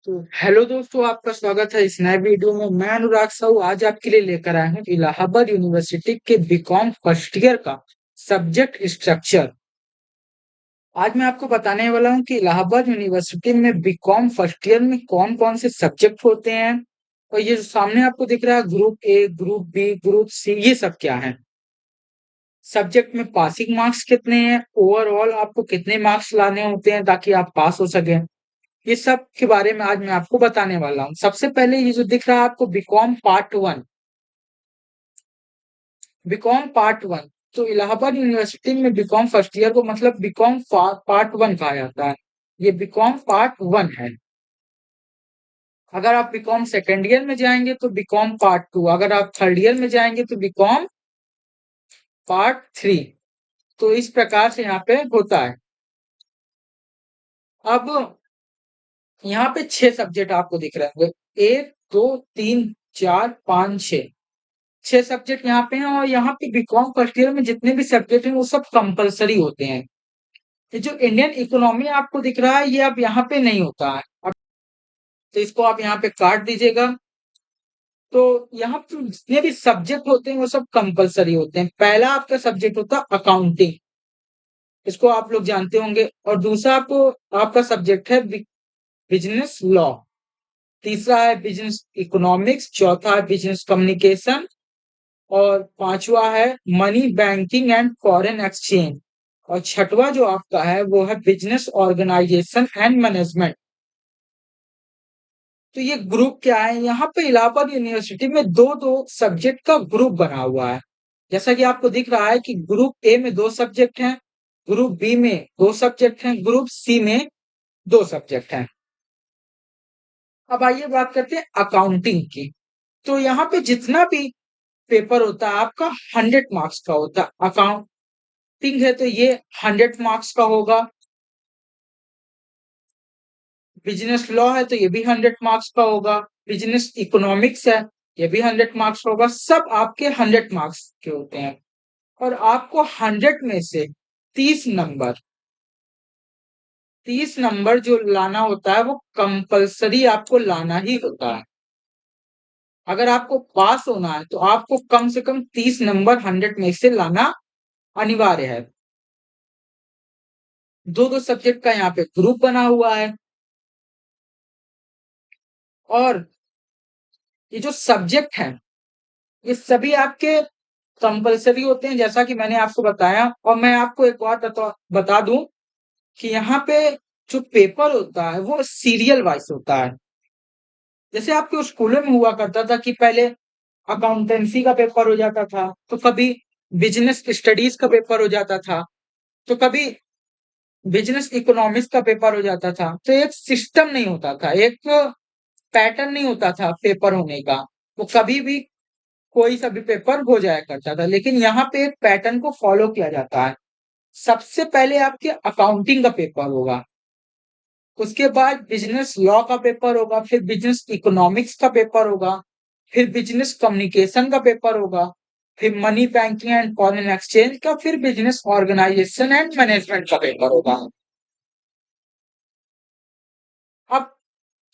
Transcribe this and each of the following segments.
तो हेलो दोस्तों, आपका स्वागत है इस नए वीडियो में। मैं अनुराग साहू आज आपके लिए लेकर आया हूँ इलाहाबाद यूनिवर्सिटी के बीकॉम फर्स्ट ईयर का सब्जेक्ट स्ट्रक्चर। आज मैं आपको बताने वाला हूँ कि इलाहाबाद यूनिवर्सिटी में बीकॉम फर्स्ट ईयर में कौन कौन से सब्जेक्ट होते हैं, और ये जो सामने आपको दिख रहा है group A, group B, group C, ये सब क्या है। सब्जेक्ट में पासिंग मार्क्स कितने हैं, ओवरऑल आपको कितने मार्क्स लाने होते हैं ताकि आप पास हो सके, ये सब के बारे में आज मैं आपको बताने वाला हूँ। सबसे पहले ये जो दिख रहा है आपको BCom part one, BCom part one. तो इलाहाबाद यूनिवर्सिटी में बीकॉम फर्स्ट ईयर को मतलब बीकॉम पार्ट वन कहा जाता है। ये बीकॉम पार्ट वन है। अगर आप बीकॉम सेकेंड ईयर में जाएंगे तो बीकॉम पार्ट टू, अगर आप थर्ड ईयर में जाएंगे तो बीकॉम पार्ट थ्री। तो इस प्रकार से यहाँ पे होता है। अब यहाँ पे 6 सब्जेक्ट आपको दिख रहे होंगे, 1 2 3 4 5 6। 6 सब्जेक्ट यहाँ पे हैं, और यहाँ पे बीकॉम फर्स्ट ईयर में जितने भी सब्जेक्ट हैं वो सब कंपलसरी होते हैं। ये जो इंडियन इकोनॉमी आपको दिख रहा है ये अब यहाँ पे नहीं होता है। अब तो इसको आप यहाँ पे काट दीजिएगा। तो यहाँ पे जितने भी सब्जेक्ट होते हैं वो सब कंपलसरी होते हैं। पहला आपका सब्जेक्ट होता है अकाउंटिंग, इसको आप लोग जानते होंगे। और दूसरा आपको आपका सब्जेक्ट है बिजनेस लॉ। तीसरा है बिजनेस इकोनॉमिक्स। चौथा है बिजनेस कम्युनिकेशन। और पांचवा है money banking and foreign exchange. और छठवा जो आपका है वो है बिजनेस ऑर्गेनाइजेशन एंड मैनेजमेंट। तो ये ग्रुप क्या है, यहाँ पे इलाहाबाद यूनिवर्सिटी में दो दो सब्जेक्ट का ग्रुप बना हुआ है। जैसा कि आपको दिख रहा है कि ग्रुप ए में 2 सब्जेक्ट हैं, ग्रुप बी में 2 सब्जेक्ट हैं, ग्रुप सी में 2 सब्जेक्ट हैं। अब आइए बात करते हैं अकाउंटिंग की। तो यहाँ पे जितना भी पेपर होता है आपका 100 मार्क्स का होता है। अकाउंटिंग है तो ये 100 मार्क्स का होगा। बिजनेस लॉ है तो ये भी 100 मार्क्स का होगा। बिजनेस इकोनॉमिक्स है, ये भी 100 मार्क्स का होगा। सब आपके 100 मार्क्स के होते हैं। और आपको 100 में से 30 नंबर, 30 नंबर जो लाना होता है वो कंपलसरी आपको लाना ही होता है। अगर आपको पास होना है तो आपको कम से कम 30 नंबर 100 में से लाना अनिवार्य है। दो दो सब्जेक्ट का यहाँ पे ग्रुप बना हुआ है। और ये जो सब्जेक्ट है ये सभी आपके कंपलसरी होते हैं, जैसा कि मैंने आपको बताया। और मैं आपको एक बात बता दूं कि यहाँ पे जो पेपर होता है वो सीरियल वाइज होता है। जैसे आपके स्कूलों में हुआ करता था कि पहले अकाउंटेंसी का पेपर हो जाता था, तो कभी बिजनेस स्टडीज का पेपर हो जाता था, तो कभी बिजनेस इकोनॉमिक्स का पेपर हो जाता था। तो एक सिस्टम नहीं होता था, एक पैटर्न नहीं होता था पेपर होने का। वो कभी भी कोई सा भी पेपर हो जाया करता था, लेकिन यहाँ पे एक पैटर्न को फॉलो किया जाता है। सबसे पहले आपके अकाउंटिंग का पेपर होगा, उसके बाद बिजनेस लॉ का पेपर होगा, फिर बिजनेस इकोनॉमिक्स का पेपर होगा, फिर बिजनेस कम्युनिकेशन का पेपर होगा, फिर money banking and foreign exchange का, फिर बिजनेस ऑर्गेनाइजेशन एंड मैनेजमेंट का पेपर होगा। अब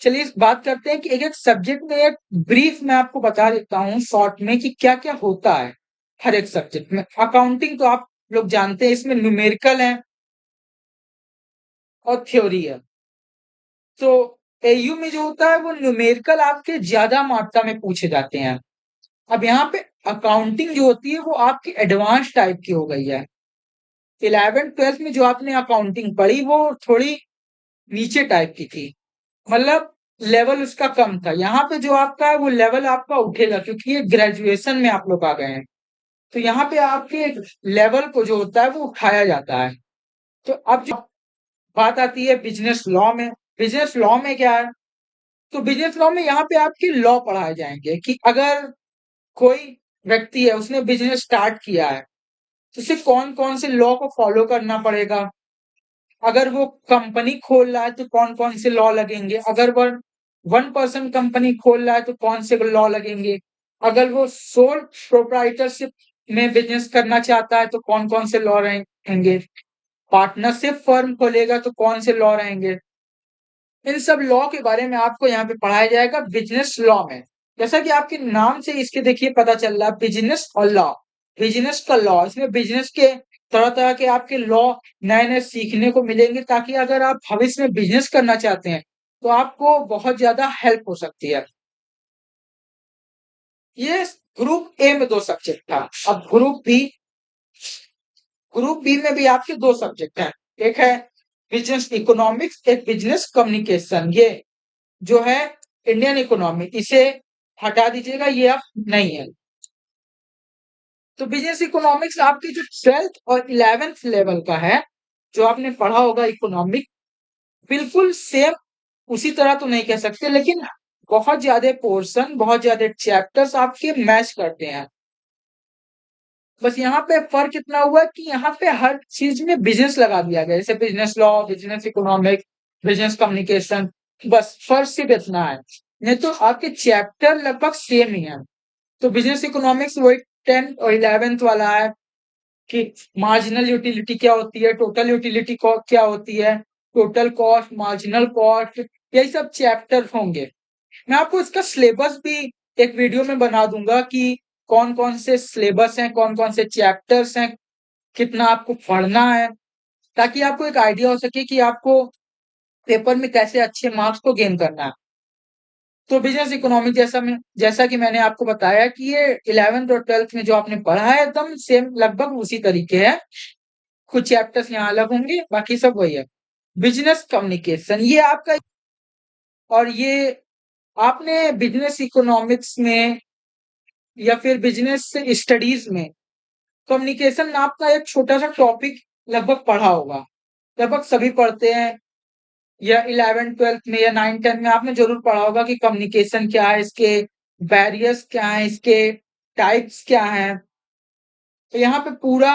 चलिए इस बात करते हैं कि एक एक सब्जेक्ट में एक ब्रीफ मैं आपको बता देता हूँ शॉर्ट में कि क्या क्या होता है हर एक सब्जेक्ट में। अकाउंटिंग तो आप लोग जानते हैं, इसमें न्यूमेरिकल है और थ्योरी है। तो एयू में जो होता है वो न्यूमेरिकल आपके ज्यादा मात्रा में पूछे जाते हैं। अब यहाँ पे अकाउंटिंग जो होती है वो आपकी एडवांस टाइप की हो गई है। 11th 12th में जो आपने अकाउंटिंग पढ़ी वो थोड़ी नीचे टाइप की थी, मतलब लेवल उसका कम था। यहाँ पे जो आपका है वो लेवल आपका उठेगा, क्योंकि ये ग्रेजुएशन में आप लोग आ गए हैं। तो यहाँ पे आपके लेवल को जो होता है वो उठाया जाता है। तो अब जो बात आती है बिजनेस लॉ में, बिजनेस लॉ में क्या है, तो बिजनेस लॉ में यहाँ पे आपके लॉ पढ़ाए जाएंगे कि अगर कोई व्यक्ति है उसने बिजनेस स्टार्ट किया है तो उसे कौन कौन से लॉ को फॉलो करना पड़ेगा। अगर वो कंपनी खोल रहा है तो कौन कौन से लॉ लगेंगे। अगर वो 1 पर्सन कंपनी खोल रहा है तो कौन से लॉ लगेंगे। अगर वो सोल प्रोप्राइटरशिप में बिजनेस करना चाहता है तो कौन कौन से लॉ रहेंगे। पार्टनरशिप फर्म खोलेगा तो कौन से लॉ रहेंगे। इन सब लॉ के बारे में आपको यहाँ पे पढ़ाया जाएगा बिजनेस लॉ में। जैसा कि आपके नाम से इसके देखिए पता चल रहा है बिजनेस और लॉ, बिजनेस का लॉ, इसमें बिजनेस के तरह-तरह के आपके लॉ नए-नए सीखने को मिलेंगे ताकि अगर आप भविष्य में बिजनेस करना चाहते हैं, तो आपको बहुत ज़्यादा हेल्प हो सकती है। ये ग्रुप ए में 2 सब्जेक्ट था। अब ग्रुप बी में भी आपके 2 सब्जेक्ट हैं। एक है बिजनेस इकोनॉमिक्स, एक बिजनेस कम्युनिकेशन। ये जो है इंडियन इकोनॉमी, इसे हटा दीजिएगा, ये अब नहीं है। तो बिजनेस इकोनॉमिक्स आपकी जो 12th और 11th लेवल का है, जो आपने पढ़ा होगा इकोनॉमिक, बिल्कुल सेम उसी तरह तो नहीं कह सकते, लेकिन बहुत ज्यादा पोर्शन, बहुत ज्यादा चैप्टर्स आपके मैच करते हैं। बस यहाँ पे फर्क इतना हुआ कि यहाँ पे हर चीज में बिजनेस लगा दिया गया, जैसे business law, business economic, business communication, बस फर्क सिर्फ इतना है। नहीं तो आपके चैप्टर लगभग सेम ही है। तो बिजनेस इकोनॉमिक्स वही 10th और 11th वाला है कि मार्जिनल यूटिलिटी क्या होती है, टोटल यूटिलिटी क्या होती है, टोटल कॉस्ट, मार्जिनल कॉस्ट, यही सब चैप्टर होंगे। मैं आपको इसका सिलेबस भी एक वीडियो में बना दूंगा कि कौन-कौन से सिलेबस हैं, कौन-कौन से चैप्टर्स हैं, कितना आपको पढ़ना है, ताकि आपको एक आइडिया हो सके कि आपको पेपर में कैसे अच्छे मार्क्स को गेन करना है। तो बिजनेस इकोनॉमिक जैसा कि मैंने आपको बताया कि ये 11th और 12th में जो आपने पढ़ा है एकदम सेम लगभग उसी तरीके है। कुछ चैप्टर्स यहाँ अलग होंगे, बाकी सब वही है। बिजनेस कम्युनिकेशन ये आपका, और ये आपने बिजनेस इकोनॉमिक्स में या फिर बिजनेस स्टडीज में कम्युनिकेशन नाम का एक छोटा-सा टॉपिक लगभग पढ़ा होगा। लगभग सभी पढ़ते हैं, या 11th-12th में या 9th-10th में आपने ज़रूर पढ़ा होगा कि कम्युनिकेशन क्या है, इसके बैरियर्स क्या हैं, इसके टाइप्स क्या हैं। तो यहाँ पे पूरा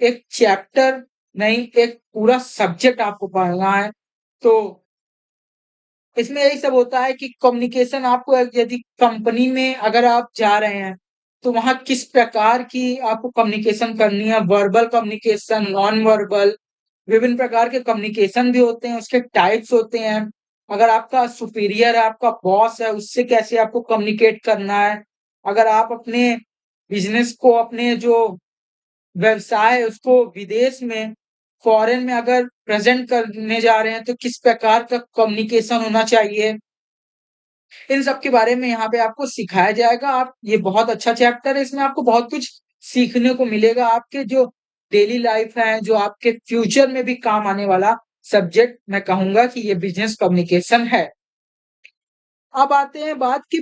एक चैप्टर नहीं, एक पूरा सब्जेक्ट आपको पढ़ना है। तो इसमें यही सब होता है कि कम्युनिकेशन आपको यदि कंपनी में अगर आप जा रहे हैं, तो वहाँ किस प्रकार की आपको कम्युनिकेशन करनी है, वर्बल कम्युनिकेशन, नॉन वर्बल, विभिन्न प्रकार के कम्युनिकेशन भी होते हैं, उसके टाइप्स होते हैं। अगर आपका सुपीरियर है, आपका बॉस है, उससे कैसे आपको कम्युनिकेट करना है। अगर आप अपने बिज़नेस को, अपने जो व्यवसाय है उसको विदेश में, फॉरेन में अगर प्रेज़ेंट करने जा रहे हैं, तो किस प्रकार का कम्युनिकेशन होना चाहिए। इन सब के बारे में यहाँ पे आपको सिखाया जाएगा। आप ये बहुत अच्छा चैप्टर है, इसमें आपको बहुत कुछ सीखने को मिलेगा। आपके जो डेली लाइफ है, जो आपके फ्यूचर में भी काम आने वाला सब्जेक्ट मैं कहूँगा कि ये बिज़नेस कम्युनिकेशन है। अब आते हैं बात कि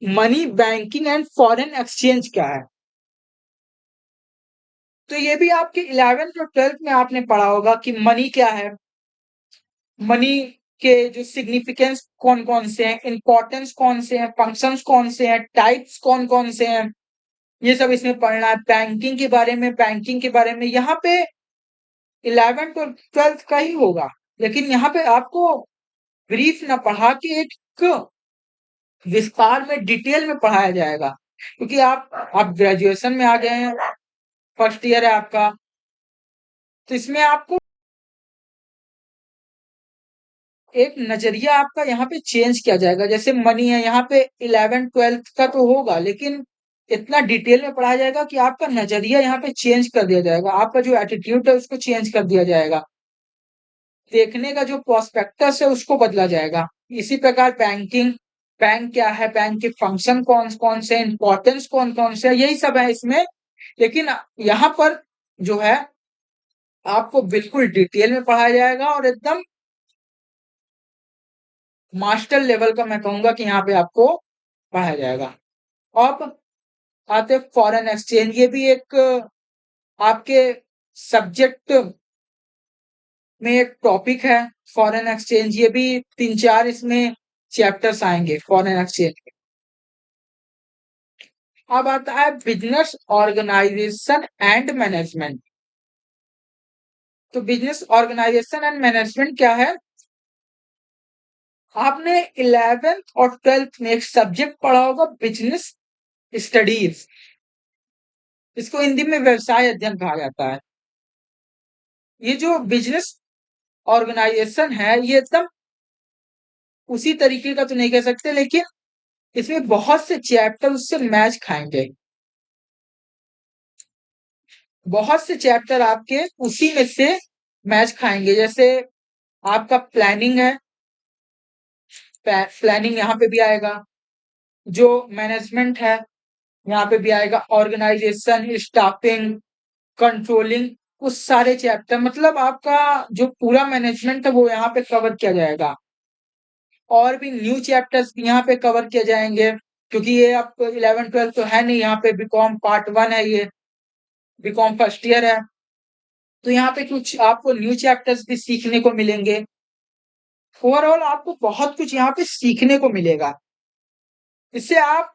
money banking and foreign exchange क्या है? तो ये भी आपके 11th और 12th में आपने पढ़ा होगा कि मनी क्या है? मनी के जो सिग्निफिकेंस कौन-कौन से हैं, इम्पोर्टेंस कौन से हैं, फंक्शंस कौन से हैं, टाइप्स कौन-कौन से हैं, ये सब इसमें पढ़ना है। बैंकिंग के बारे में यहाँ पे 11th और 12th का ही होगा, लेकिन यहाँ पे आपको ब्रीफ ना पढ़ा के एक विस्तार में डिटेल में पढ़ाया जाएगा, क्योंकि आप ग्रेजुएशन में आ गए हैं, फर्स्ट ईयर है आपका, तो इसमें आपको एक नज़रिया आपका यहाँ पे चेंज किया जाएगा। जैसे मनी है, यहाँ पे 11th-12th का तो होगा, लेकिन इतना डिटेल में पढ़ाया जाएगा कि आपका नज़रिया यहाँ पे चेंज कर दिया जाएगा। आपका जो एटीट्यूड है उसको चेंज कर दिया जाएगा। देखने का जो प्रोस्पेक्टस है उसको बदला जाएगा। इसी प्रकार बैंक क्या है, बैंक के फंक्शन कौन-कौन से हैं, इम्पोर्टेंस कौन-कौन से हैं, यही सब है इसमें। लेकिन यहाँ पर जो है आपको बिल्कुल डिटेल में पढ़ाया जाएगा और एकदम मास्टर लेवल का मैं कहूँगा कि यहाँ पे आपको पढ़ाया जाएगा। अब आते हैं फॉरेन एक्सचेंज, ये भी एक आपके सब्जेक्ट में एक टॉपिक है। फॉरेन एक्सचेंज ये भी 3-4 इसमें चैप्टर्स आएँगे फॉरेन एक्सचेंज के। अब आता है बिज़नेस ऑर्गेनाइजेशन एंड मैनेजमेंट। तो बिज़नेस ऑर्गेनाइजेशन एंड मैनेजमेंट क्या है? आपने 11th और 12th में एक सब्जेक्ट पढ़ा होगा बिज़नेस स्टडीज़। इसको हिंदी में व्यवसाय अध्ययन कहा जाता है। ये जो बिज़नेस ऑर्गेनाइजेशन है, ये एकदम उसी तरीके का तो नहीं कह सकते, लेकिन इसमें बहुत से चैप्टर उससे मैच खाएँगे। बहुत से चैप्टर आपके उसी में से मैच खाएँगे। जैसे आपका प्लानिंग है, प्लानिंग यहाँ पे भी आएगा। जो मैनेजमेंट है, यहाँ पे भी आएगा। ऑर्गेनाइजेशन, स्टाफिंग, कंट्रोलिंग, वो सारे चैप्टर मतलब आपका जो पूरा मैनेजमेंट है वो यहाँ पे कवर किया जाएगा। और भी न्यू चैप्टर्स भी यहाँ पे कवर किए जाएँगे, क्योंकि ये आपको 11th-12th तो है नहीं, यहाँ पे बीकॉम पार्ट 1 है ये, बीकॉम फर्स्ट ईयर है। तो यहाँ पे कुछ आपको न्यू चैप्टर्स भी सीखने को मिलेंगे। ओवरऑल आपको बहुत कुछ यहाँ पे सीखने को मिलेगा। इससे आप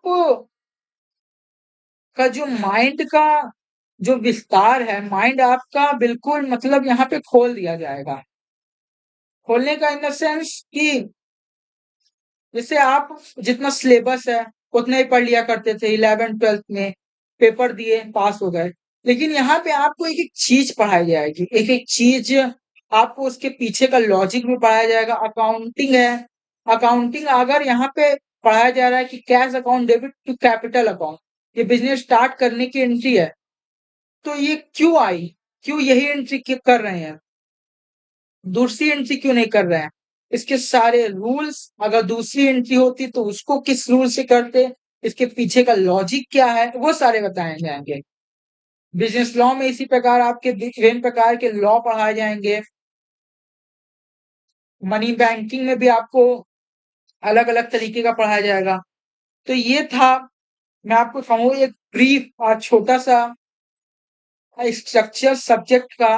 का जो माइंड का जो विस्तार है, माइंड आपका बिल्कुल मतलब यहाँ पे खोल दिया जाएगा। खोलने का इन द सेंस कि जैसे आप जितना सिलेबस है, उतना ही पढ़ लिया करते थे 11th-12th में, पेपर दिए, पास हो गए। लेकिन यहाँ पे आपको एक-एक चीज़ पढ़ाई जाएगी, एक-एक चीज़ आपको उसके पीछे का लॉजिक भी पढ़ाया जाएगा। अकाउंटिंग है, अकाउंटिंग अगर यहाँ पे पढ़ाया जा रहा है कि cash account debit to capital account, ये बिज़नेस स्टार्ट करने की एंट्री है, तो ये क्यों आई? क्यों यही एंट्री कर रहे हैं? दूसरी एंट्री क्यों नहीं कर रहे हैं? इसके सारे रूल्स, अगर दूसरी एंट्री होती तो उसको किस रूल से करते, इसके पीछे का लॉजिक क्या है, वो सारे बताए जाएँगे। बिज़नेस लॉ में इसी प्रकार आपके विभिन्न प्रकार के लॉ पढ़ाए जाएँगे। मनी बैंकिंग में भी आपको अलग-अलग तरीके का पढ़ाया जाएगा। तो ये था, मैं आपको कहूँ एक ब्रीफ छोटा-सा स्ट्रक्चर सब्जेक्ट का,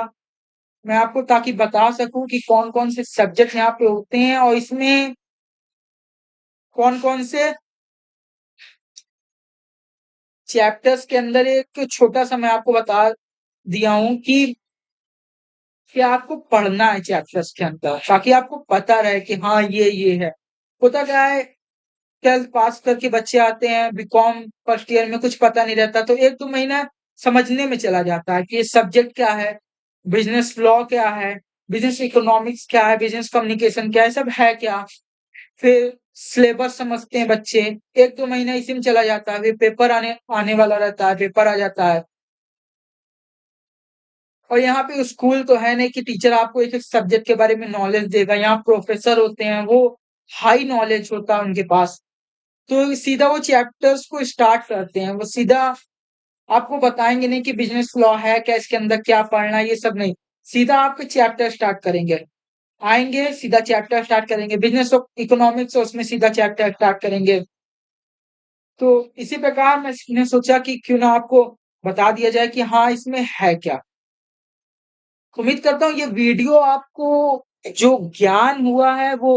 मैं आपको ताकि बता सकूँ कि कौन-कौन से सब्जेक्ट यहाँ पे होते हैं और इसमें कौन-कौन से चैप्टर्स के अंदर एक छोटा-सा मैं आपको बता दिया हूँ कि आपको पढ़ना है चैप्टर्स के अंदर, ताकि आपको पता रहे कि हाँ, ये है। होता क्या है, 12th पास करके बच्चे आते हैं, बीकॉम फर्स्ट ईयर में कुछ पता नहीं रहता, तो 1-2 महीना समझने में चला जाता है कि ये सब्जेक्ट क्या है, बिज़नेस लॉ क्या है, बिज़नेस इकोनॉमिक्स क्या है, बिज़नेस कम्युनिकेशन क्या है, सब है क्या? फिर सिलेबस समझते हैं बच्चे, 1-2 महीना इसी में चला जाता है, फिर पेपर आने आने वाला रहता है, पेपर आ जाता है। और यहाँ पे स्कूल तो है नहीं कि टीचर आपको एक-एक सब्जेक्ट के बारे में नॉलेज देगा, यहाँ प्रोफ़ेसर होते हैं, वो हाई नॉलेज होता है उनके पास। तो सीधा वो चैप्टर्स को स्टार्ट करते हैं, वो सीधा आपको बताएँगे नहीं कि बिज़नेस लॉ है क्या, इसके अंदर क्या पढ़ना है, ये सब नहीं। सीधा आपके चैप्टर स्टार्ट करेंगे। आएँगे, सीधा चैप्टर स्टार्ट करेंगे, बिज़नेस ऑफ इकोनॉमिक्स है उसमें सीधा चैप्टर स्टार्ट करेंगे। तो इसी प्रकार मैंने सोचा कि क्यों ना आपको बता दिया जाए कि हाँ, इसमें है क्या। उम्मीद करता हूँ ये वीडियो आपको जो ज्ञान हुआ है वो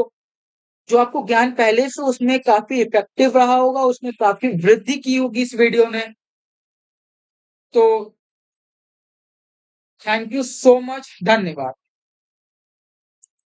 जो आपको ज्ञान पहले से उसमें काफ़ी इफ़ेक्टिव रहा होगा, उसमें काफ़ी वृद्धि की होगी इस वीडियो ने। तो थैंक यू सो मच, धन्यवाद।